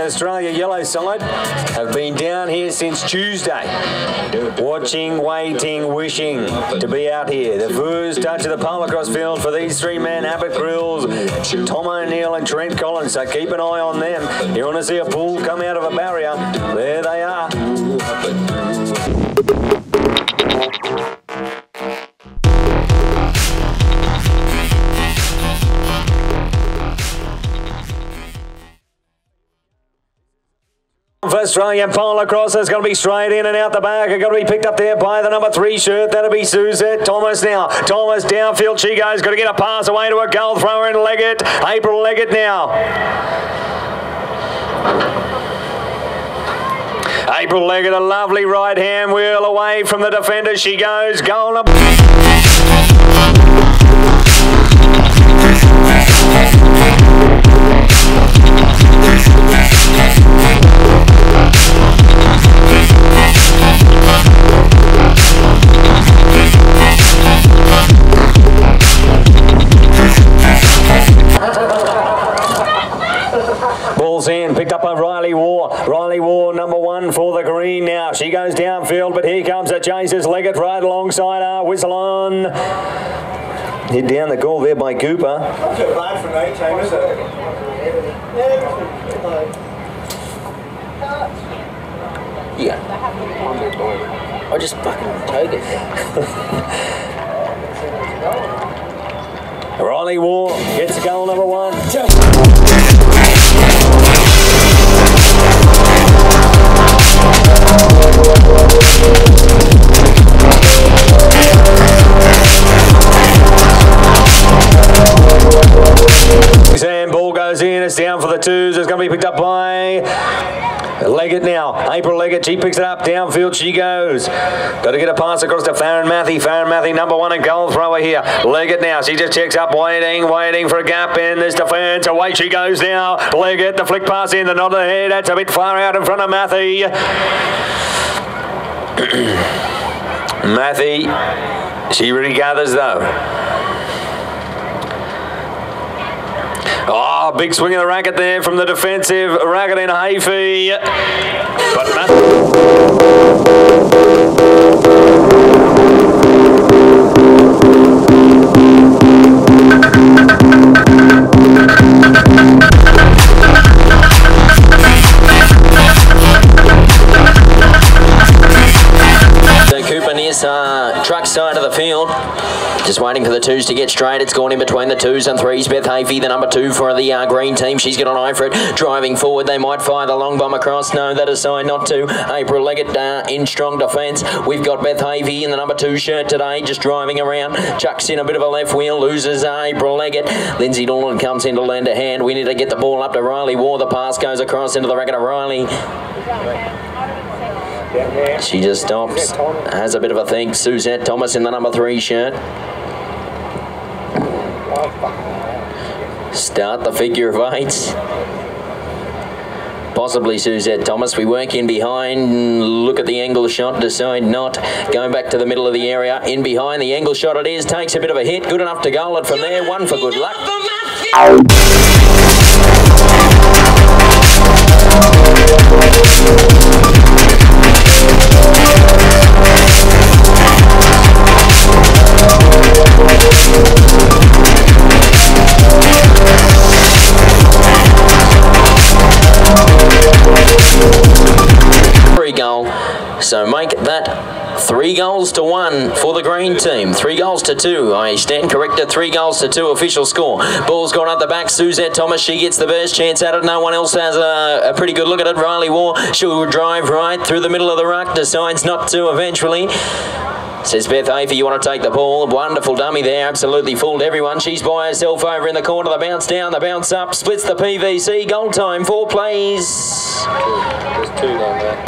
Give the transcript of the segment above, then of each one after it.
Australia yellow side have been down here since Tuesday. Watching, waiting, wishing to be out here. The first touch of the Polocrosse field for these three-man Abbott Grills, Tom O'Neill and Trent Collins. So keep an eye on them. You want to see a bull come out of a barrier? There they are. For Australian Polocrosse is going to be straight in and out the back. It's going to be picked up there by the number 3 shirt. That'll be Suzette Thomas now. Thomas downfield she goes. Got to get a pass away to a goal thrower in Leggett. April Leggett now. April Leggett, a lovely right hand wheel away from the defender. She goes. Goal number... Ball's in, picked up by Riley War. Riley War, number 1 for the green now. She goes downfield, but here comes a chases. Leggett right alongside her. Whistle on. Hit down the goal there by Cooper. Yeah. I just fucking take it. Riley War gets goal number 1. And ball goes in, it's down for the 2s. It's going to be picked up by Leggett now. April Leggett, she picks it up. Downfield she goes. Got to get a pass across to Farron Matthew. Farron Matthew, number 1 and goal thrower here. Leggett now. She just checks up, waiting for a gap in this defence. Away she goes now. Leggett, the flick pass in, the nod ahead. That's a bit far out in front of Matthew. Matthew, she regathers though. Oh, big swing of the racket there from the defensive racket in Hayfie. But Cooper near truck side of the field. Just waiting for the 2s to get straight. It's gone in between the 2s and 3s. Beth Hafey, the number 2 for the green team. She's got an eye for it. Driving forward, they might fire the long bomb across. No, that is sign not to. April Leggett in strong defence. We've got Beth Hafey in the number 2 shirt today, just driving around. Chucks in a bit of a left wheel, loses April Leggett. Lindsay Dorland comes in to lend a hand. We need to get the ball up to Riley War. The pass goes across into the racket of Riley. She just stops, has a bit of a think. Suzette Thomas in the number 3 shirt. Start the figure of 8s. Possibly Suzette Thomas. We work in behind, look at the angle shot, decide not. Going back to the middle of the area, in behind the angle shot it is, takes a bit of a hit, good enough to goal it from there, 1 for good luck. Goal. So make that 3 goals to 1 for the green team. 3 goals to 2. I stand corrected. 3 goals to 2 official score. Ball's gone up the back. Suzette Thomas, she gets the first chance at it. No one else has a pretty good look at it. Riley War, she'll drive right through the middle of the ruck. Decides not to eventually. Says Beth Hafey, you want to take the ball. Wonderful dummy there. Absolutely fooled everyone. She's by herself over in the corner. The bounce down, the bounce up. Splits the PVC. Goal time. 4 plays. There's 2 down there.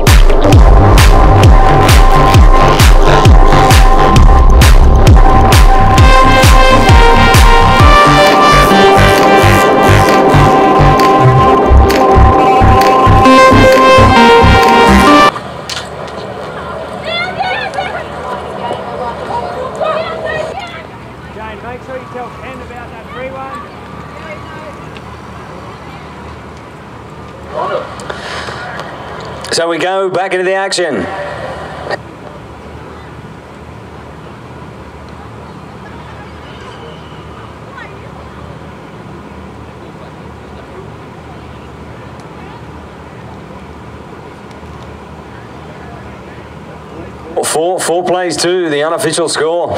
Make sure you tell Ken about that free one. So we go back into the action. Four plays to the unofficial score.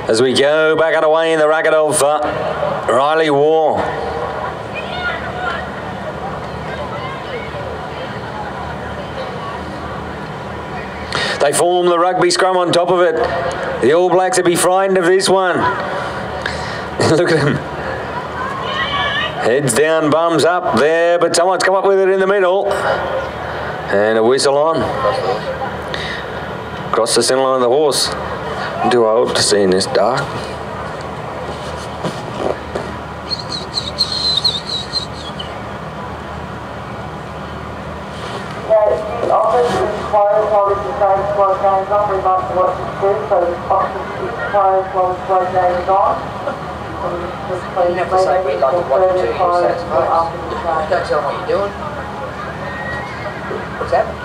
As we go back underway in the racket of Riley War. They form the rugby scrum on top of it. The All Blacks would be frightened of this one. Look at them. Heads down, bums up there, but someone's come up with it in the middle. And a whistle on. Across the centre line of the horse. Do I hope to see in this dark? Don't tell them what you're doing. What's happening?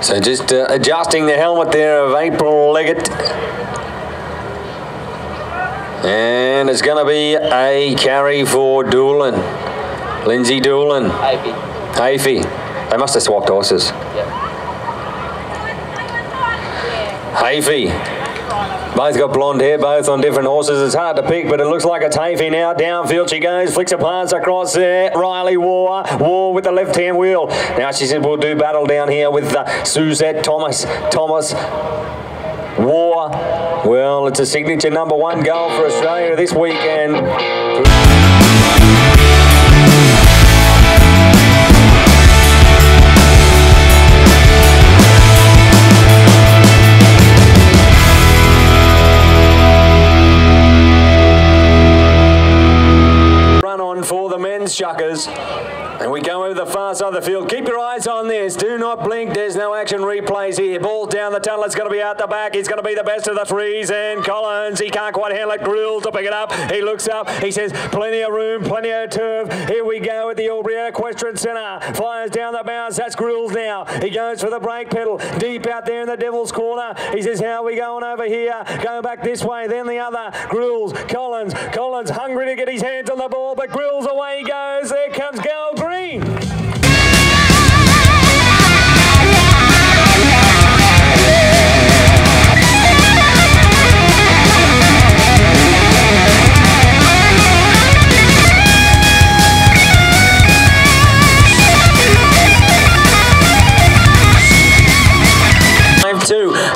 So just adjusting the helmet there of April Leggett. And it's going to be a carry for Doolan. Lindsay Doolan. Hafey. They must have swapped horses. Yep. Hafey. Both got blonde hair, both on different horses. It's hard to pick, but it looks like it's Hafey now. Downfield she goes, flicks a pass across there. Riley War with the left-hand wheel. Now she said we'll do battle down here with Suzette Thomas. War. Well, it's a signature #1 goal for Australia this weekend. For the men's shuckers, and we go over the far side of the field. Keep your eyes on this. Do not blink. There's no action replays here. Ball down the tunnel. It's going to be out the back. He's going to be the best of the threes. And Collins, he can't quite handle it. Grills to pick it up. He looks up. He says, plenty of room, plenty of turf. Here we go at the Albury Equestrian Centre. Fires down the bounce. That's Grills now. He goes for the brake pedal. Deep out there in the Devil's Corner. He says, how are we going over here? Going back this way, then the other. Grills, Collins hungry to get his hands on the ball, but Grills away he goes. There comes Gal Green.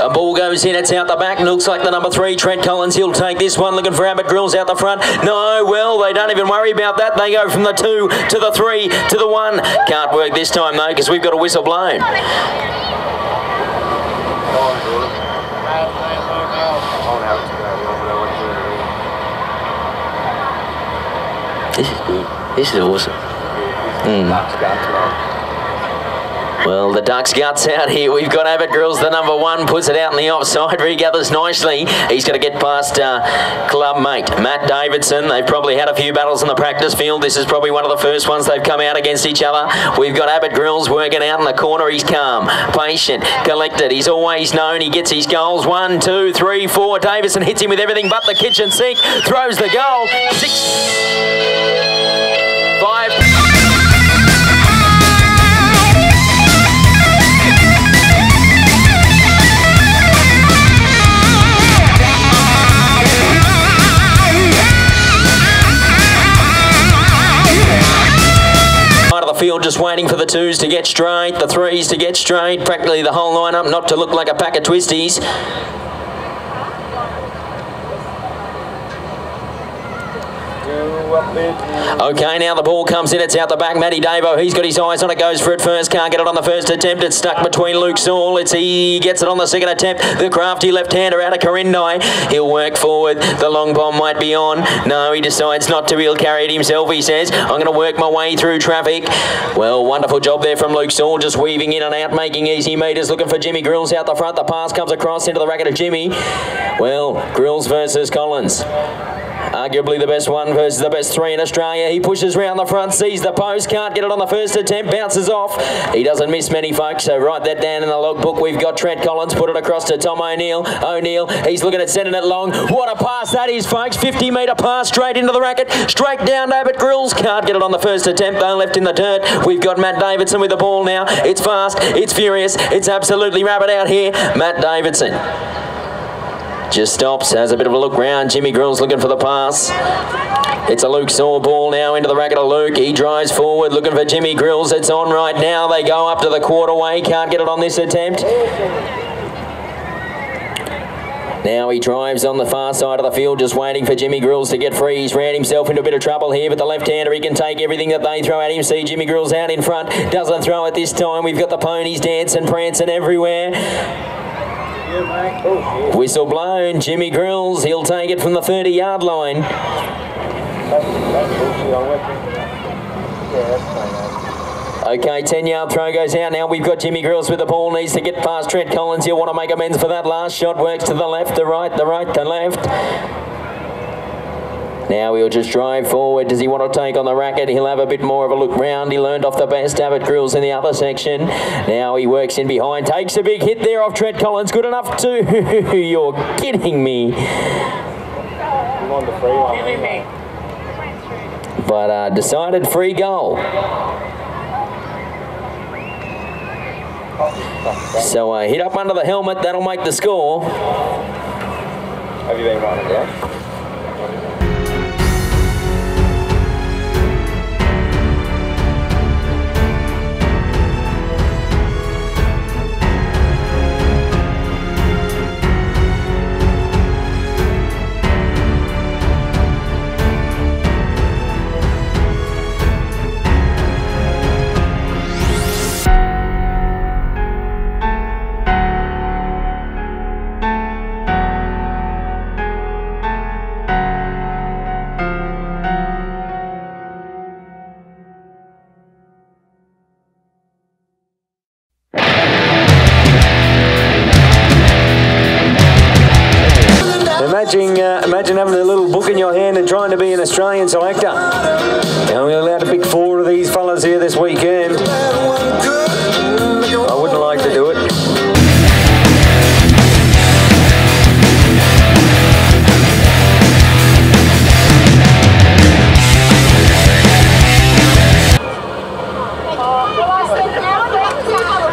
A ball goes in, it's out the back, looks like the #3, Trent Collins, he'll take this one, looking for Abbott Grills out the front. No, well, they don't even worry about that. They go from the 2 to the 3 to the 1. Can't work this time though, because we've got a whistle blown. This is good. This is awesome. Well, the Ducks guts out here. We've got Abbott Grills, the #1, puts it out in the offside, regathers nicely. He's going to get past club mate Matt Davidson. They've probably had a few battles in the practice field. This is probably one of the first ones they've come out against each other. We've got Abbott Grills working out in the corner. He's calm, patient, collected. He's always known he gets his goals. 1, 2, 3, 4. Davidson hits him with everything but the kitchen sink. Throws the goal. 6, 5. Field just waiting for the 2s to get straight, the 3s to get straight, practically the whole lineup not to look like a pack of twisties. Okay, now the ball comes in, it's out the back. Matty Davo, he's got his eyes on it, goes for it first, can't get it on the first attempt. It's stuck between Luke Saul. He gets it on the second attempt. The crafty left-hander out of Corindai. He'll work forward. The long bomb might be on. No, he decides not to. He'll carry it himself, he says. I'm going to work my way through traffic. Well, wonderful job there from Luke Saul, just weaving in and out, making easy meters, looking for Jimmy Grills out the front. The pass comes across into the racket of Jimmy. Well, Grills versus Collins. Arguably the best one versus the best three in Australia. He pushes round the front, sees the post, can't get it on the first attempt, bounces off. He doesn't miss many, folks, so write that down in the logbook. We've got Trent Collins, put it across to Tom O'Neill. O'Neill, he's looking at sending it long. What a pass that is, folks. 50-metre pass straight into the racket, straight down David Grills. Can't get it on the first attempt, though, left in the dirt. We've got Matt Davidson with the ball now. It's fast, it's furious, it's absolutely rapid out here. Matt Davidson just stops, has a bit of a look round. Jimmy Grills looking for the pass. It's a Luke Saw ball now into the racket of Luke. He drives forward looking for Jimmy Grills. It's on right now. They go up to the quarterway. Can't get it on this attempt. Now he drives on the far side of the field, just waiting for Jimmy Grills to get free. He's ran himself into a bit of trouble here, but the left-hander, he can take everything that they throw at him. See Jimmy Grills out in front. Doesn't throw it this time. We've got the ponies dancing, prancing everywhere. Whistle blown. Jimmy Grills, he'll take it from the 30-yard line. Okay, 10-yard throw goes out now. We've got Jimmy Grills with the ball. Needs to get past Trent Collins. He'll want to make amends for that last shot. Works to the left, the right, the right, the left. Now he'll just drive forward. Does he want to take on the racket? He'll have a bit more of a look round. He learned off the best David Grills in the other section. Now he works in behind. Takes a big hit there off Trent Collins. Good enough too. You're kidding me. But decided free goal. So hit up under the helmet. That'll make the score. Have you been writing it down? Imagine having a little book in your hand and trying to be an Australian selector. Now we're allowed to pick 4 of these fellas here this weekend. I wouldn't like to do it.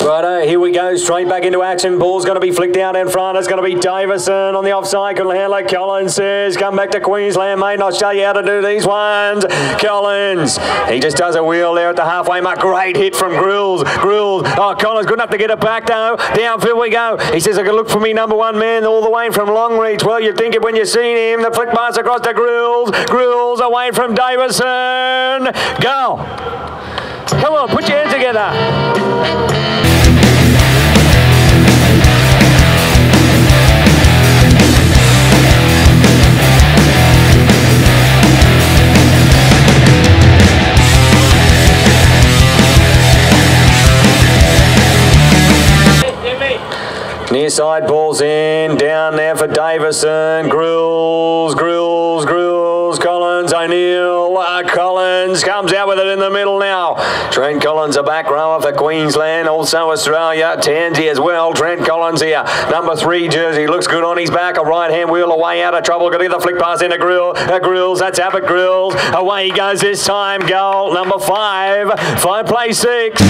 Righto, here we go, straight back into action. Ball's going to be flicked out in front. It's going to be Davison on the offside. Couldn't handle it. Collins says, come back to Queensland, mate, and I'll show you how to do these ones. Collins, he just does a wheel there at the halfway mark. Great hit from Grills. Oh, Collins, good enough to get it back, though. Downfield we go. He says, I can look for me number 1 man all the way from long reach. Well, you'd think it when you seen him. The flick pass across to Grills. Grills away from Davison. Go. Come on, put your hands together. Near side ball's in, down there for Davison, Grills, Collins, O'Neill, Collins comes out with it in the middle now. Trent Collins, a back rower for Queensland, also Australia, Tansy as well. Trent Collins here, number 3 jersey, looks good on his back, a right-hand wheel away out of trouble, got to get the flick pass into Grills, that's Abbott Grills, away he goes this time, goal number 5, 5 play 6.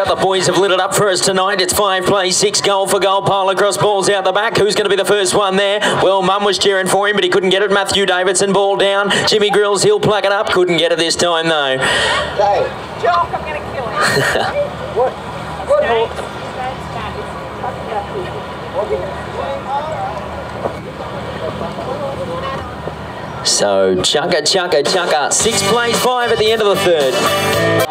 The boys have lit it up for us tonight. It's 5 play 6, goal for goal. Polocrosse balls out the back. Who's going to be the first one there? Well, Mum was cheering for him, but he couldn't get it. Matthew Davidson, ball down. Jimmy Grills, he'll plug it up. Couldn't get it this time, though. Dave. Jock, I'm going to kill him. What? So, chugga, chugga, chugga. 6 plays 5 at the end of the third.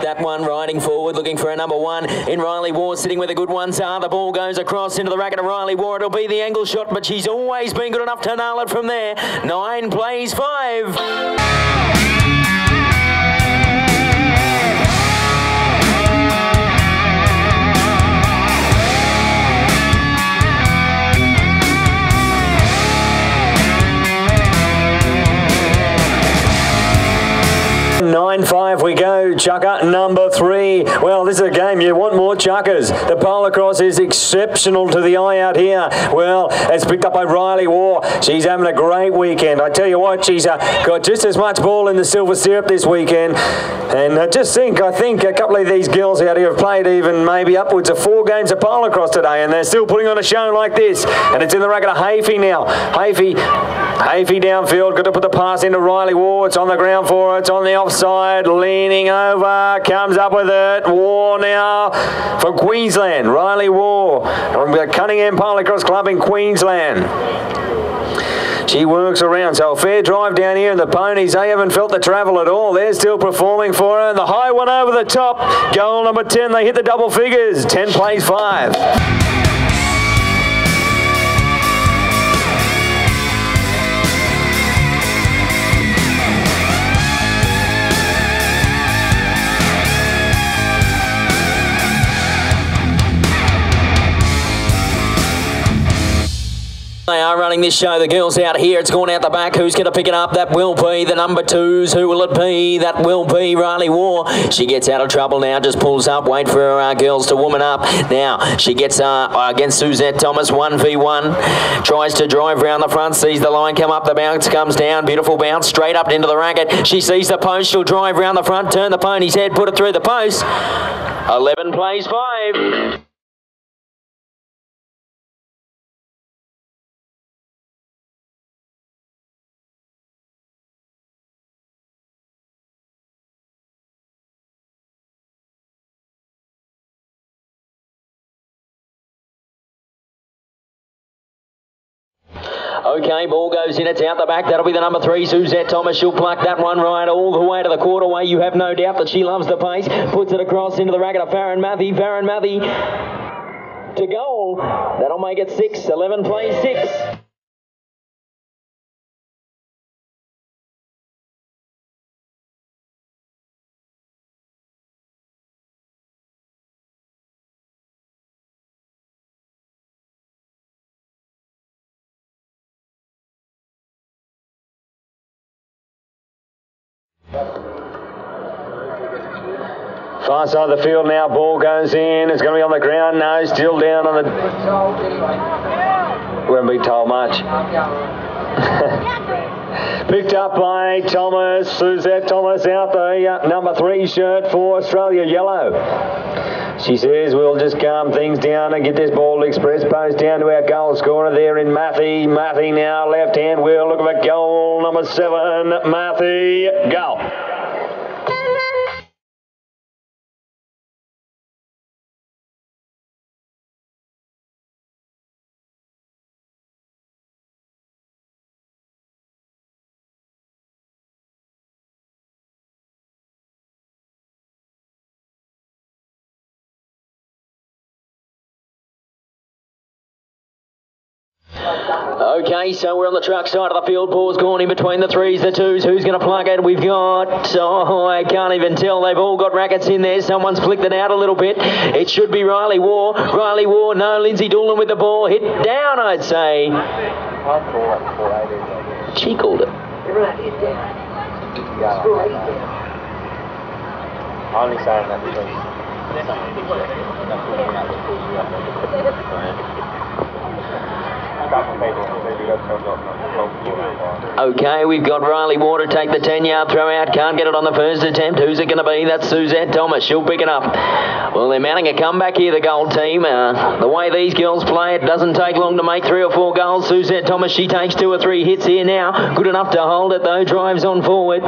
That one riding forward, looking for a number 1 in Riley War, sitting with a good one. So the ball goes across into the racket of Riley War. It'll be the angle shot, but she's always been good enough to nail it from there. 9 plays 5. 9-5 we go. Chucker number 3. Well, this is a game you want more chuckers. The Polocrosse is exceptional to the eye out here. Well, it's picked up by Riley War. She's having a great weekend. I tell you what, she's got just as much ball in the silver syrup this weekend. And I think a couple of these girls out here have played even maybe upwards of 4 games of Polocrosse today, and they're still putting on a show like this. And it's in the racket of Hafey now. Hafey downfield, got to put the pass into Riley War. It's on the ground for her. It's on the offside, leaning over, comes up with it. War now from Queensland. Riley War from the Cunningham Polocrosse Club in Queensland. She works around, so a fair drive down here, and the ponies, they haven't felt the travel at all. They're still performing for her, and the high one over the top. Goal number 10, they hit the double figures. 10 plays 5. They are running this show. The girls out here. It's gone out the back. Who's going to pick it up? That will be the number 2s. Who will it be? That will be Riley War. She gets out of trouble now. Just pulls up. Wait for her girls to woman up. Now she gets against Suzette Thomas. 1v1. Tries to drive round the front. Sees the line come up. The bounce comes down. Beautiful bounce. Straight up into the racket. She sees the post. She'll drive round the front. Turn the pony's head. Put it through the post. 11 plays 5. Okay, ball goes in, it's out the back. That'll be the number 3, Suzette Thomas. She'll pluck that one right all the way to the quarterway. You have no doubt that she loves the pace. Puts it across into the racket of Farron Mathy. Farron Mathy to goal. That'll make it 6. 11 plays 6. Far side of the field now, ball goes in. It's going to be on the ground. No, still down on the... Won't be told much. Picked up by Thomas. Suzette Thomas out the number 3 shirt for Australia, yellow. She says we'll just calm things down and get this ball express post down to our goal scorer there in Mathy. Mathy now left hand wheel. Look at goal number 7. Mathy, go. Okay, so we're on the truck side of the field. Ball's gone in between the 3s, the 2s. Who's going to plug it? We've got... Oh, I can't even tell. They've all got rackets in there. Someone's flicked it out a little bit. It should be Riley War. Riley War, no. Lindsay Doolan with the ball. Hit down, I'd say. She called it. Only saying that because... Okay, we've got Riley War to take the 10-yard throw out. Can't get it on the first attempt. Who's it going to be? That's Suzette Thomas. She'll pick it up. Well, they're mounting a comeback here, the gold team. The way these girls play, it doesn't take long to make 3 or 4 goals. Suzette Thomas, she takes 2 or 3 hits here now. Good enough to hold it, though. Drives on forward.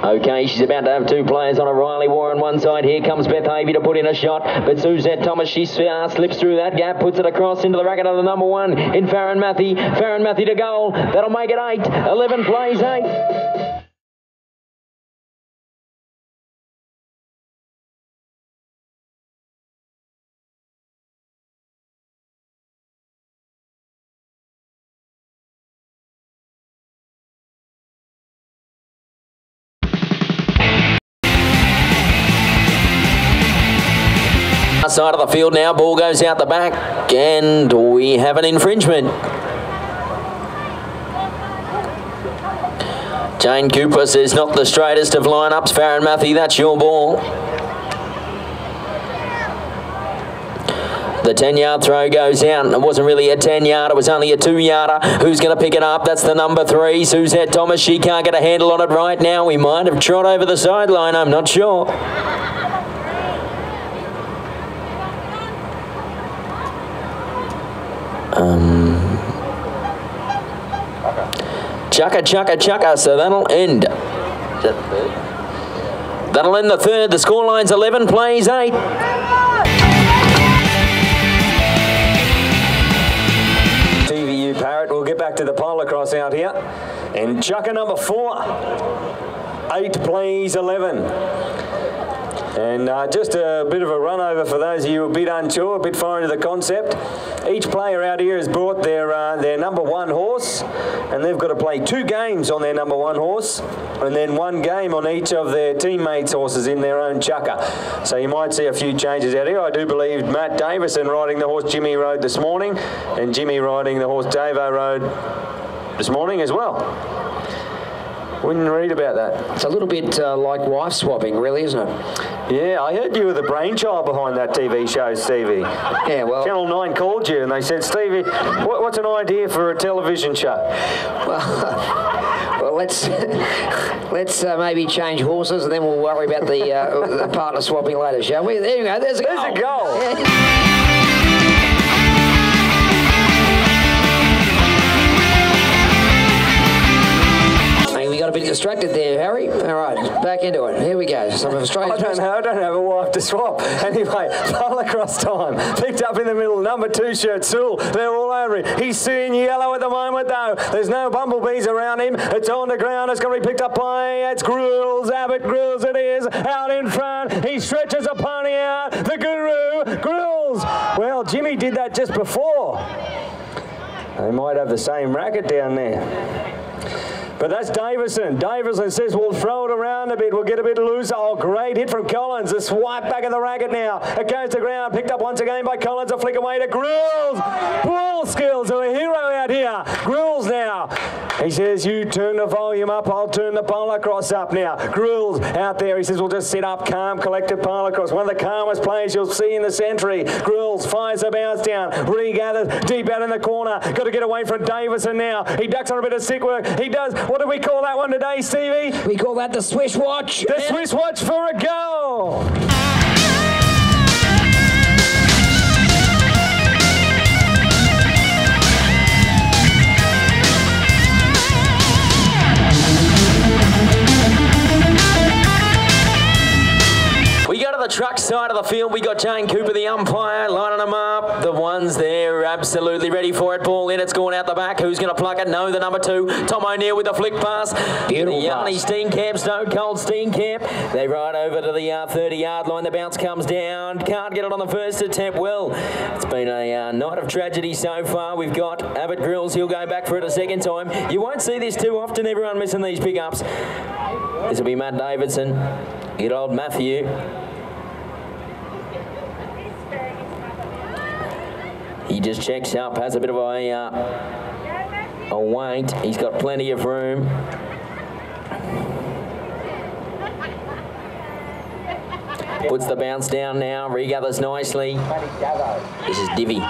Okay, she's about to have two players on a Riley War on one side. Here comes Beth Havey to put in a shot, but Suzette Thomas, she slips through that gap, puts it across into the racket of the number one in Farron Matthew. Farron Matthew to goal. That'll make it 8. 11 plays 8. Side of the field now, ball goes out the back, and we have an infringement. Jane Cooper says not the straightest of lineups. Farron Matthew, that's your ball. The 10-yard throw goes out. It wasn't really a 10-yarder, it was only a 2-yarder. Who's going to pick it up? That's the number 3, Suzette Thomas. She can't get a handle on it right now. We might have trot over the sideline, I'm not sure. Chucker, so that'll end. That'll end the third. The scoreline's 11 plays 8. TVU Parrot, we'll get back to the Polocrosse out here. And chucker number 4, 8 plays 11. And just a bit of a run over for those of you a bit unsure, a bit foreign to the concept. Each player out here has brought their number 1 horse, and they've got to play 2 games on their number 1 horse, and then 1 game on each of their teammates' horses in their own chucker. So you might see a few changes out here. I do believe Matt Davison riding the horse Jimmy rode this morning, and Jimmy riding the horse Davo rode this morning as well. Wouldn't read about that. It's a little bit like wife swapping, really, isn't it? Yeah, I heard you were the brainchild behind that TV show, Stevie. Yeah, well... Channel 9 called you and they said, Stevie, what's an idea for a television show? Well, let's maybe change horses and then we'll worry about the partner swapping later, shall we? There you go, there's a goal. There's a goal. Yeah. We got a bit distracted there, Harry. All right, back into it. Here we go. Some Australian. I don't have a wife to swap. Anyway, Polocrosse time. Picked up in the middle, number 2 shirt, Sewell. They're all over him. He's seeing yellow at the moment, though. There's no bumblebees around him. It's on the ground. It's going to be picked up by, it's Grills. Abbott Grills it is. Out in front. He stretches a pony out. The Guru. Grills. Well, Jimmy did that just before. They might have the same racket down there. But that's Davison. Davison says we'll throw it around a bit. We'll get a bit looser. Oh, great hit from Collins. The swipe back of the racket now. It goes to ground. Picked up once again by Collins. A flick away to Grills. Ball skills are a hero out here. Grills now. He says, you turn the volume up. I'll turn the Polocrosse up now. Grills out there. He says, we'll just sit up. Calm, collected Polocrosse. One of the calmest players you'll see in the century. Grills fires a bounce down. Regathers deep out in the corner. Got to get away from Davison now. He ducks on a bit of stick work. He does. What do we call that one today, Stevie? We call that the Swiss watch. The Swiss watch for a goal. We go to the truck side of the field. We got Jane Cooper, the umpire, lining them up. The ones there absolutely ready for it. Ball in, it's gone out the back. Who's going to pluck it? No, the number 2. Tom O'Neill with the flick pass. Beautiful Yanni pass. Steenkamp, Stone Cold Steenkamp. They ride over to the 30-yard line. The bounce comes down. Can't get it on the first attempt. Well, it's been a night of tragedy so far. We've got Abbott Grills. He'll go back for it a second time. You won't see this too often, everyone missing these pickups. This will be Matt Davidson. Good old Matthew. He just checks up, has a bit of a wait. He's got plenty of room. Puts the bounce down now, regathers nicely. This is Divvy.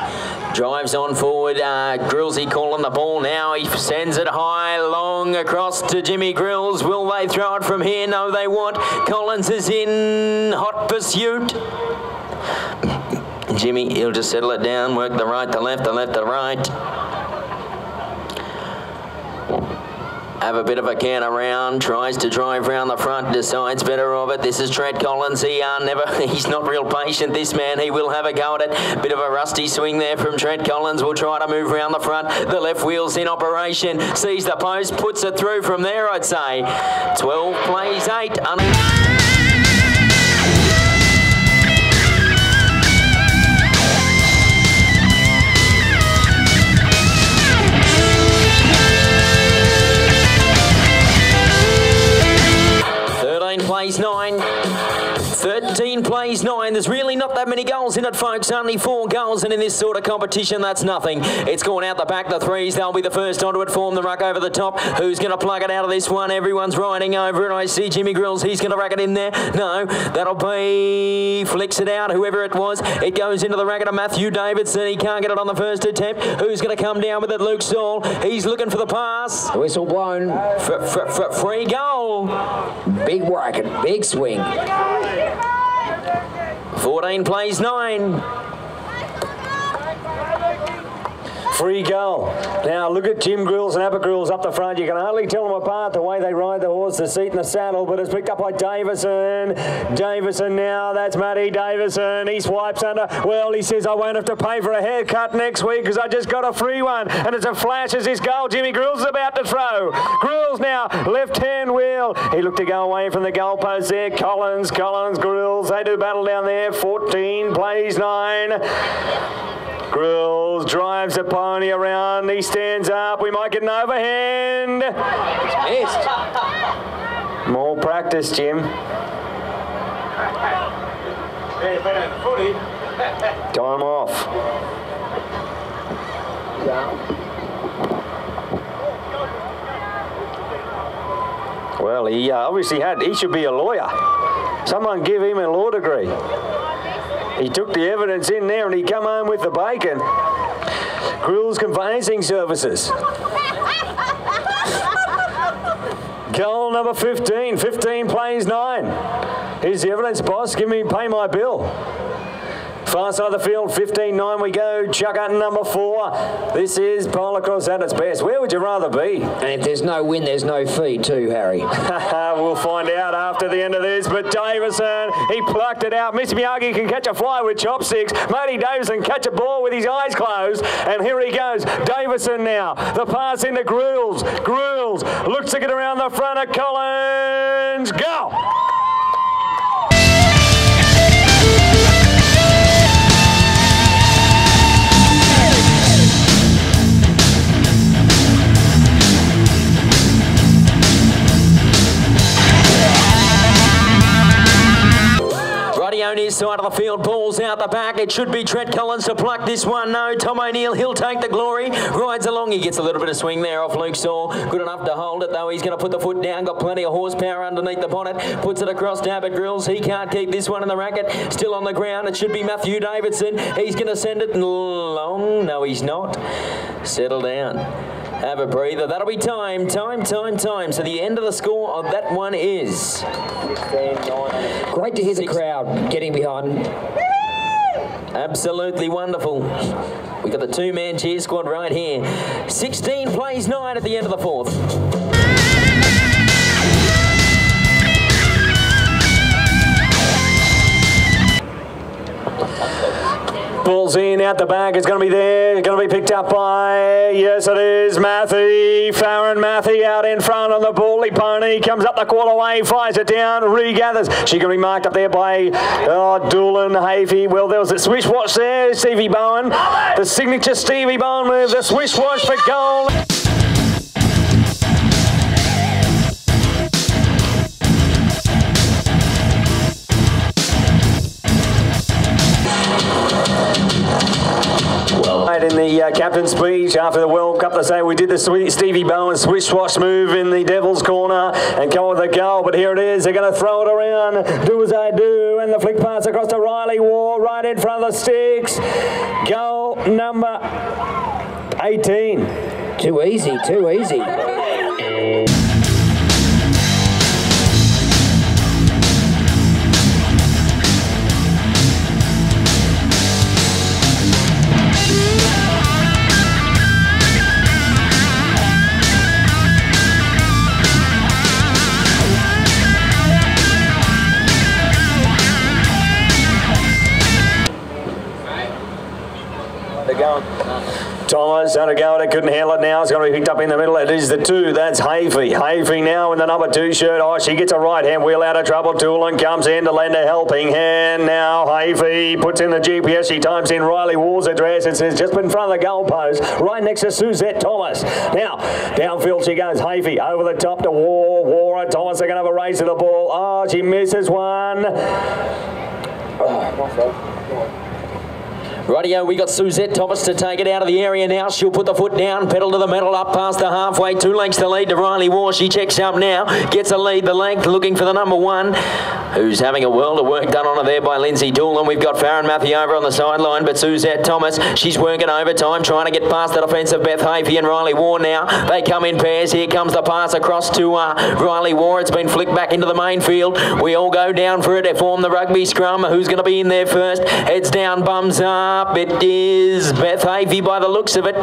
Drives on forward, Grillsy calling the ball now. He sends it high, long across to Jimmy Grills. Will they throw it from here? No, they won't. Collins is in hot pursuit. Jimmy, he'll just settle it down, work the right to left, the left to right. have a bit of a can around, tries to drive round the front, decides better of it. This is Trent Collins. He's not real patient, this man. He will have a go at it. Bit of a rusty swing there from Trent Collins. Will try to move round the front. The left wheel's in operation. Sees the post, puts it through from there, I'd say. 12 plays 8. 9. 13 plays 9. There's really not that many goals in it, folks. Only 4 goals, and in this sort of competition, that's nothing. It's gone out the back, the threes. They'll be the first onto it. Form the ruck over the top. Who's going to plug it out of this one? Everyone's riding over it. I see Jimmy Grills. He's going to rack it in there. No, that'll be... Flicks it out, whoever it was. It goes into the racket of Matthew Davidson. He can't get it on the first attempt. Who's going to come down with it? Luke Saul. He's looking for the pass. Whistle blown. Free goal. Big racket, big swing. 14 plays 9. Free goal. Now look at Jim Grills and Abba Grills up the front. You can hardly tell them apart the way they ride the horse, the seat and the saddle, but it's picked up by Davison. Davison now, that's Matty Davison. He swipes under. Well, he says, I won't have to pay for a haircut next week because I just got a free one. And it's a flash as his goal. Jimmy Grills is about to throw. Grills now, left-hand wheel. He looked to go away from the goalpost there. Collins, Grills. They do battle down there. 14 plays 9. Grills drives the pony around. He stands up. We might get an overhand. Missed. More practice, Jim. Time off. Well, he obviously he should be a lawyer. Someone give him a law degree. He took the evidence in there and he come home with the bacon. Grills Conveyancing Services. Goal number 15. 15 plays 9. Here's the evidence, boss. Pay my bill. Far side of the field, 15-9 we go. Chucker number 4. This is Polocrosse at its best. Where would you rather be? And if there's no win, there's no fee too, Harry. We'll find out after the end of this. But Davison, he plucked it out. Mr. Miyagi can catch a fly with chopsticks. Matty Davison catch a ball with his eyes closed. And here he goes. Davison now. The pass into Grills. Grills looks to get around the front of Collins. Go! On his side of the field, balls out the back. It should be Trent Collins to pluck this one. No, Tom O'Neill, he'll take the glory. Rides along. He gets a little bit of swing there off Luke Saul. Good enough to hold it, though. He's going to put the foot down. Got plenty of horsepower underneath the bonnet. Puts it across to Abbott Grills. He can't keep this one in the racket. Still on the ground. It should be Matthew Davidson. He's going to send it long. No, he's not. Settle down. Have a breather. That'll be time. So the end of the score of that one is... Great to hear the crowd getting behind. Absolutely wonderful. We got the 2-man cheer squad right here. 16 plays 9 at the end of the 4th. Ball's in, out the back, it's going to be there, going to be picked up by, yes it is, Matthew, Farron Matthew out in front on the Bully pony, comes up the quarter way, fires it down, regathers, she's going to be marked up there by Doolan, Hafey, well there was a swish watch there, Stevie Bowen, the signature Stevie Bowen move, the swish watch for goal. In the captain's speech after the World Cup, they say we did the Stevie Bowen swish-wash move in the Devil's corner and come with a goal, but here it is. They're going to throw it around, do as they do, and the flick pass across to Riley War right in front of the sticks. Goal number 18. Too easy, too easy. Thomas had a go at it, couldn't handle it now. It's going to be picked up in the middle. It is the 2. That's Hafey. Hafey now in the number 2 shirt. Oh, she gets a right-hand wheel out of trouble. Toolan comes in to lend a helping hand. Now Hafey puts in the GPS. She types in Riley Ward's address. It says just in front of the goalpost, right next to Suzette Thomas. Now, downfield she goes. Hafey over the top to War and Thomas are going to have a race at the ball. Oh, she misses one. Rightio, we got Suzette Thomas to take it out of the area now. She'll put the foot down, pedal to the metal, up past the halfway. 2 lengths to lead to Riley War. She checks up now, gets a lead the length, looking for the number 1, who's having a world of work done on her there by Lindsay Doolan. We've got Farron Matthew over on the sideline, but Suzette Thomas, she's working overtime, trying to get past the defence of Beth Hafey and Riley War now. They come in pairs. Here comes the pass across to Riley War. It's been flicked back into the main field. We all go down for it. They form the rugby scrum. Who's going to be in there first? Heads down, bums up. It is Beth Hafey by the looks of it.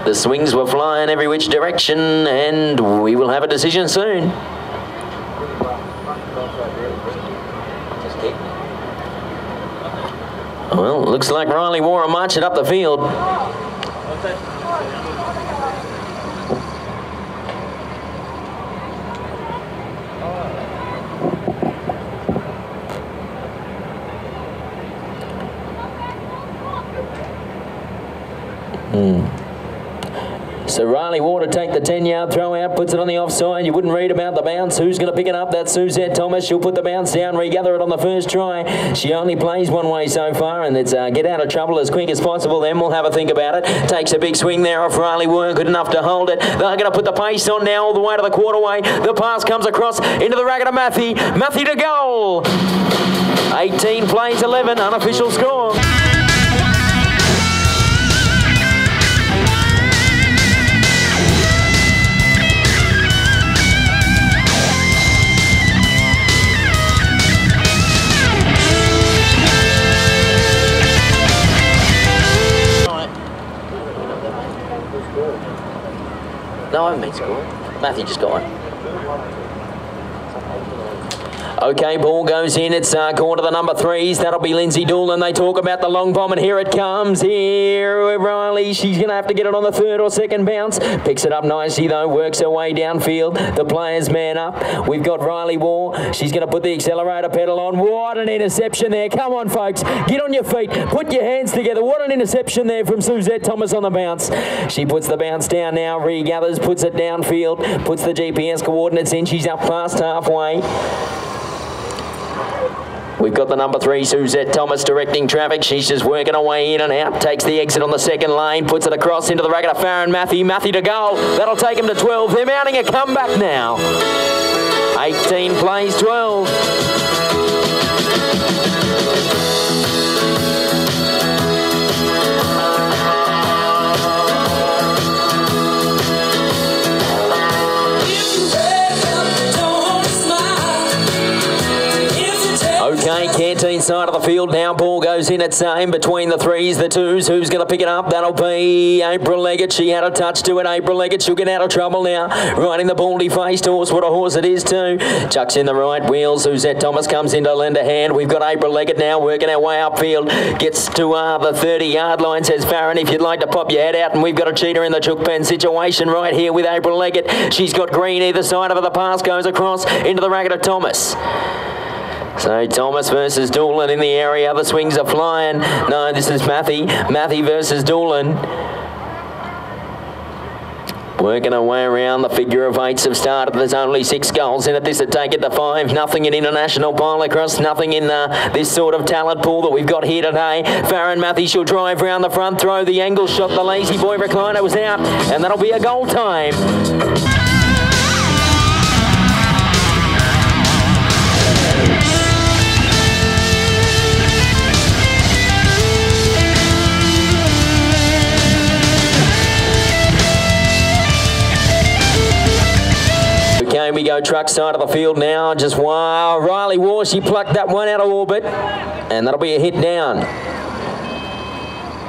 The swings were flying every which direction, and we will have a decision soon. Well, looks like Riley War are marching up the field. So Riley War to take the 10-yard throw out, puts it on the offside. You wouldn't read about the bounce. Who's going to pick it up? That's Suzette Thomas. She'll put the bounce down, regather it on the first try. She only plays one way so far, and it's get out of trouble as quick as possible. Then we'll have a think about it. Takes a big swing there off Riley War, good enough to hold it. They're going to put the pace on now all the way to the quarterway. The pass comes across into the racket of Matthew. Matthew to goal. 18 plays 11, unofficial score. No, I haven't been scored. Matthew just got one. Okay, ball goes in. It's gone to the number 3s. That'll be Lindsay Doolan. They talk about the long bomb, and here it comes. Here, Riley. She's going to have to get it on the 3rd or 2nd bounce. Picks it up nicely, though. Works her way downfield. The players man up. We've got Riley War. She's going to put the accelerator pedal on. What an interception there. Come on, folks. Get on your feet. Put your hands together. What an interception there from Suzette Thomas on the bounce. She puts the bounce down now. Regathers, puts it downfield. Puts the GPS coordinates in. She's up past halfway. We've got the number 3, Suzette Thomas, directing traffic. She's just working her way in and out. Takes the exit on the 2nd lane. Puts it across into the racket of Farron Matthew. Matthew to goal. That'll take him to 12. They're mounting a comeback now. 18 plays 12. Okay, Canteen side of the field now. Ball goes in. It's in between the 3s, the 2s. Who's going to pick it up? That'll be April Leggett. She had a touch to it. April Leggett, she'll get out of trouble now. Riding the baldy-faced horse. What a horse it is too. Chucks in the right wheel. Suzette Thomas comes in to lend a hand. We've got April Leggett now working our way upfield. Gets to the 30-yard line. Says Farron, if you'd like to pop your head out. And we've got a cheater in the chook pen situation right here with April Leggett. She's got green either side of her. The pass goes across into the racket of Thomas. So Thomas versus Doolan in the area. The swings are flying. No, this is Matthew. Matthew versus Doolan. Working our way around. The figure of 8s have started. There's only 6 goals in it. This would take it to 5. Nothing in international polocrosse. Nothing in this sort of talent pool that we've got here today. Farron Matthew, she'll drive round the front, throw the angle shot. The lazy boy recliner was out, and that'll be a goal time. Okay, we go truck side of the field now. Just wow, Riley War, she plucked that one out of orbit, and that'll be a hit down.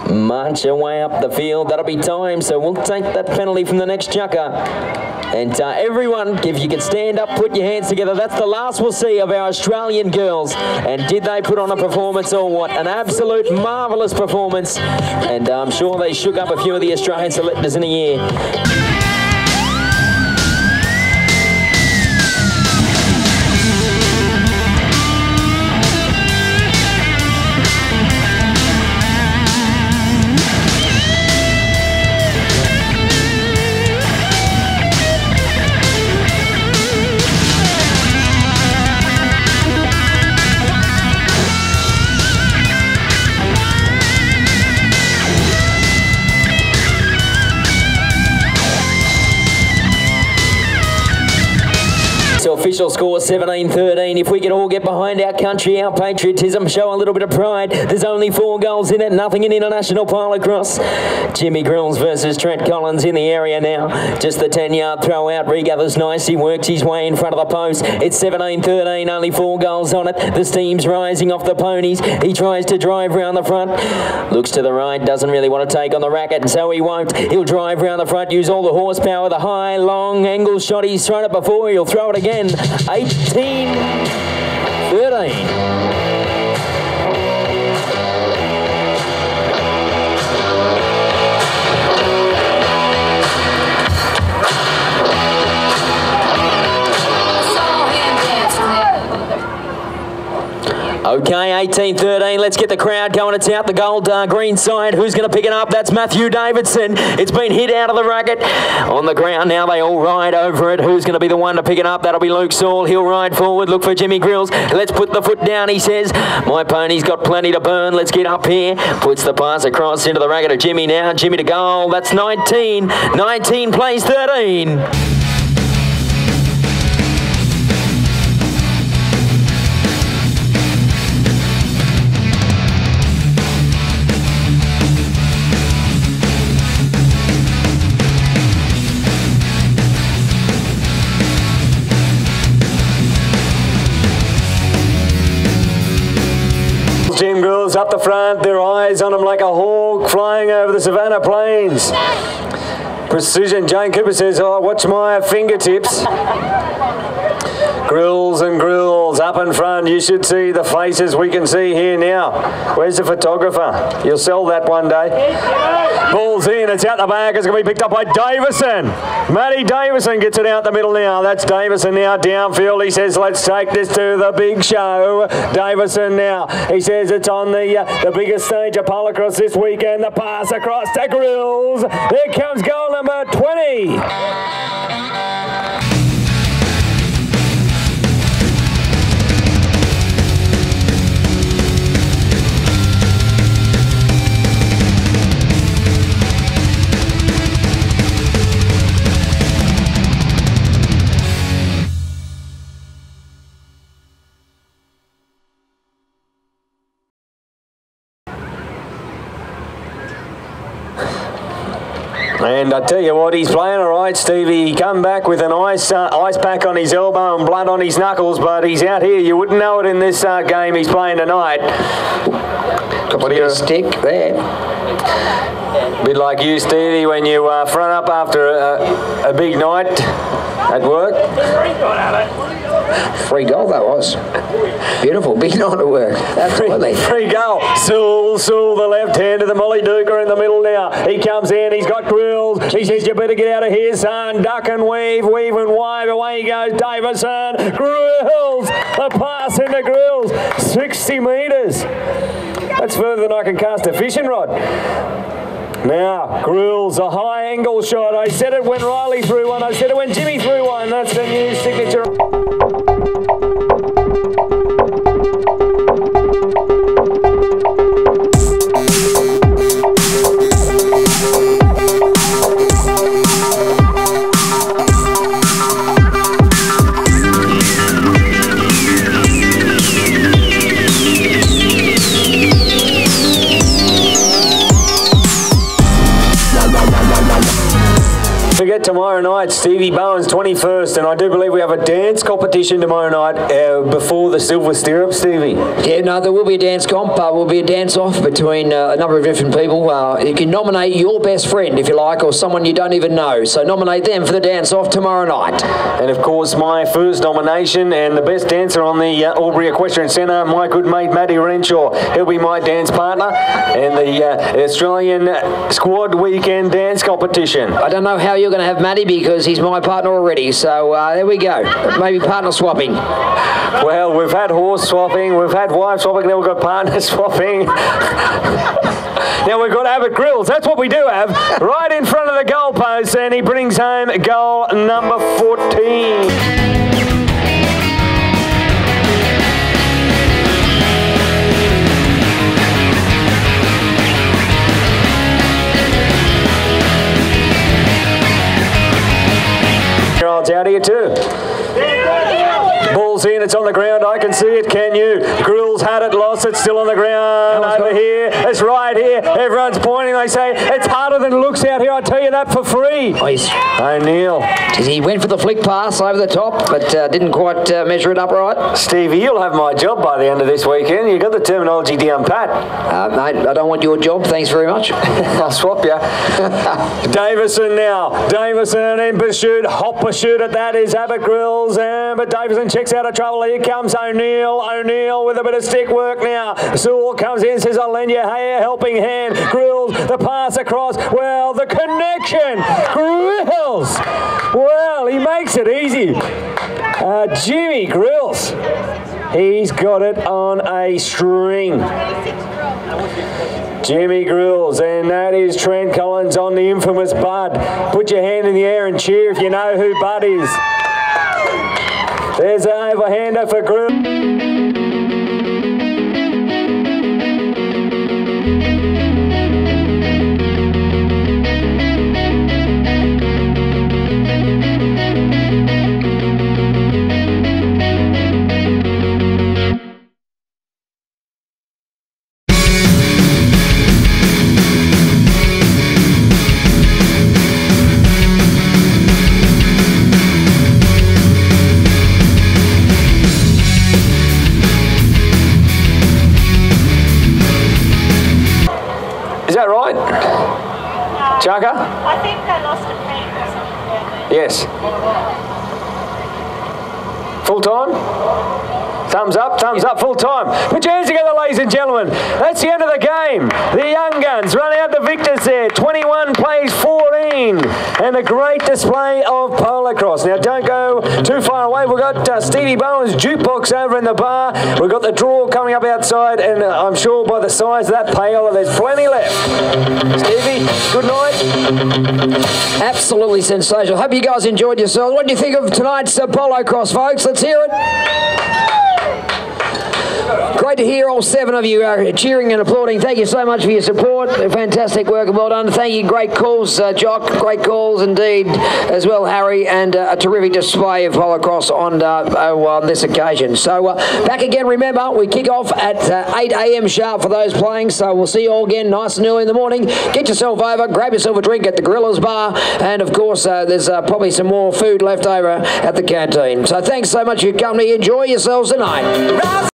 march away up the field. That'll be time, so we'll take that penalty from the next chucker. And everyone, if you can stand up, put your hands together. That's the last we'll see of our Australian girls. And did they put on a performance or what? An absolute marvellous performance. And I'm sure they shook up a few of the Australian selectors in a year. So official score 17-13. If we can all get behind our country, our patriotism, show a little bit of pride. There's only 4 goals in it, nothing in international polocrosse. Jimmy Grills versus Trent Collins in the area now. Just the 10-yard throw out. Regathers nice. He works his way in front of the post. It's 17-13, only 4 goals on it. The steam's rising off the ponies. He tries to drive round the front. Looks to the right, doesn't really want to take on the racket, and so he won't. He'll drive round the front, use all the horsepower, the high, long angle shot. He's thrown it before. He'll throw it again. 18-13. Okay, 18-13. Let's get the crowd going. It's out the gold green side. Who's going to pick it up? That's Matthew Davidson. It's been hit out of the racket. On the ground now, they all ride over it. Who's going to be the one to pick it up? That'll be Luke Saul. He'll ride forward. Look for Jimmy Grills. Let's put the foot down, he says. My pony's got plenty to burn. Let's get up here. Puts the pass across into the racket of Jimmy now. Jimmy to goal. That's 19. 19 plays 13. Team girls up the front, their eyes on them like a hawk flying over the Savannah Plains. Precision, Jane Cooper says, oh, watch my fingertips. Grills and Grills up in front. You should see the faces we can see here now. Where's the photographer? You'll sell that one day. Ball's in. It's out the back. It's going to be picked up by Davison. Matty Davison gets it out the middle now. That's Davison now downfield. He says, let's take this to the big show. Davison now. He says it's on the biggest stage of polocrosse this weekend. The pass across to Grills. There comes goal number 20. And I tell you what, he's playing all right, Stevie. He come back with an ice pack on his elbow and blood on his knuckles, but he's out here. You wouldn't know it in this game he's playing tonight. What do you stick there? Bit like you, Stevie, when you front up after a big night at work. Free goal that was. Beautiful, big night at work. Absolutely. Free goal. Sewell, the left-hander, the Molly Duker in the middle now. He comes in, he's got Grills. He says, you better get out of here, son. Duck and weave and wave. Away he goes, Davison. Grills. The pass into Grills. 60 metres. That's further than I can cast a fishing rod. Now, Grills, a high angle shot. I said it when Riley threw one. I said it when Jimmy threw one. That's the new signature. Forget to tomorrow night. Stevie Bowen's 21st, and I do believe we have a dance competition tomorrow night before the Silver Stirrup, Stevie. Yeah, no, there will be a dance comp. Will be a dance-off between a number of different people. You can nominate your best friend, if you like, or someone you don't even know. So nominate them for the dance-off tomorrow night. And, of course, my first nomination and the best dancer on the Albury Equestrian Centre, my good mate, Matty Renshaw. He'll be my dance partner in the Australian Squad Weekend Dance Competition. I don't know how you're going to have Matty because he's my partner already. So there we go. Maybe partner swapping. Well, we've had horse swapping, we've had wife swapping, then we've got partner swapping. Now we've got Abbott Grills. That's what we do have. Right in front of the goalpost, and he brings home goal number 14. It's out here too. Ball's in, it's on the ground, I can see it, can you? Grills had it, lost it, still on the ground. Over here, it's right here. Everyone's pointing, they say, it's harder than it looks out here, I tell you that for free. O'Neill. He went for the flick pass over the top, but didn't quite measure it up right. Stevie, you'll have my job by the end of this weekend. You got the terminology down pat. Mate, I don't want your job, thanks very much. I'll swap you. Davison now. Davison in pursuit, hot pursuit at that is Abbott Grills, but Davison checks out of trouble. Here comes O'Neill. O'Neill with a bit of stick work now. Sewell comes in, says, I'll lend you a helping hand. Grills, the pass across. Well, the connection. Grills. Well, he makes it easy. Jimmy Grills. He's got it on a string. Jimmy Grills, and that is Trent Collins on the infamous Bud. Put your hand in the air and cheer if you know who Bud is. There's an overhander for Grills. Is that right? No. Chaka? I think they lost a pen or something. Yes. Full time? Thumbs up, full time. Put your hands together, ladies and gentlemen. That's the end of the game. The Young Guns run out the victors there. 21 plays 14. And a great display of polocrosse. Now, don't go too far away. We've got Stevie Bowen's jukebox over in the bar. We've got the draw coming up outside, and I'm sure by the size of that pail, there's plenty left. Stevie, good night. Absolutely sensational. Hope you guys enjoyed yourselves. What do you think of tonight's polocrosse, folks? Let's hear it. Great to hear all 7 of you cheering and applauding. Thank you so much for your support. Fantastic work and well done. Thank you. Great calls, Jock. Great calls indeed as well, Harry. And a terrific display of polocrosse on this occasion. So back again, remember, we kick off at 8 a.m. sharp for those playing. So we'll see you all again nice and early in the morning. Get yourself over, grab yourself a drink at the Gorillas Bar. And of course, there's probably some more food left over at the canteen. So thanks so much for your company. Enjoy yourselves tonight.